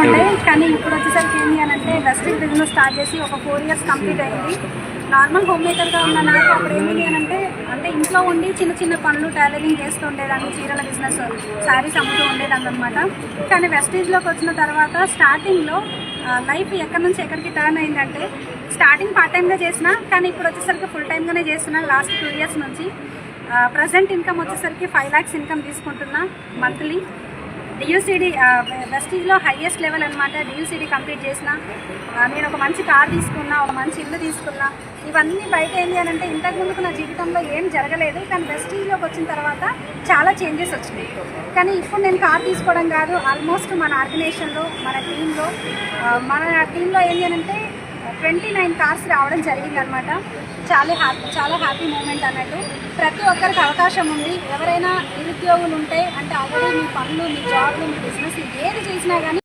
ఉండే, కానీ ఇప్పుడు వచ్చేసరికి ఏంటి అని అంటే వెస్ట్రీజ్ బిజినెస్ స్టార్ట్ చేసి ఒక 4 years కంప్లీట్ అయింది. నార్మల్ హోమ్ మేకర్గా ఉన్న నాకు అప్పుడు ఏంటి అని అంటే ఇంట్లో ఉండి చిన్న చిన్న పనులు టైలరింగ్ చేస్తూ ఉండేదాన్ని, చీరల బిజినెస్, శారీస్ అమ్ముతూ ఉండేదాన్ని అనమాట. కానీ వెస్ట్రీజ్లోకి వచ్చిన తర్వాత స్టార్టింగ్లో లైఫ్ ఎక్కడి నుంచి ఎక్కడికి టర్న్ అయిందంటే, స్టార్టింగ్ పార్ట్ టైమ్గా చేసిన, కానీ ఇప్పుడు వచ్చేసరికి ఫుల్ టైమ్గానే చేస్తున్నాను లాస్ట్ 2 years నుంచి. ప్రజెంట్ ఇన్కమ్ వచ్చేసరికి 5 lakhs ఇన్కమ్ తీసుకుంటున్నా మంత్లీ. డియూసీడీ వెస్టీజ్లో హైయెస్ట్ లెవెల్ అనమాట. డియూసీడీ కంప్లీట్ చేసిన, నేను ఒక మంచి కార్ తీసుకున్నా, ఒక మంచి ఇల్లు తీసుకున్నా. ఇవన్నీ బయట ఏంటి అని అంటే ఇంతకుముందుకు నా జీవితంలో ఏం జరగలేదు, కానీ వెస్టీజ్లోకి వచ్చిన తర్వాత చాలా చేంజెస్ వచ్చినాయి. కానీ ఇప్పుడు నేను కార్ తీసుకోవడం కాదు, ఆల్మోస్ట్ మన ఆర్గనైజేషన్లో మన టీంలో ఏంటి అని అంటే 29 కార్స్ రావడం జరిగిందనమాట. చాలా హ్యాపీ మూమెంట్ అన్నట్టు. ప్రతి ఒక్కరికి అవకాశం ఉంది. ఎవరైనా నిరుద్యోగులు ఉంటే అంటే ఆల్రెడీ మీ పనులు, మీ జాబ్లు, మీ బిజినెస్ ఏది చేసినా కానీ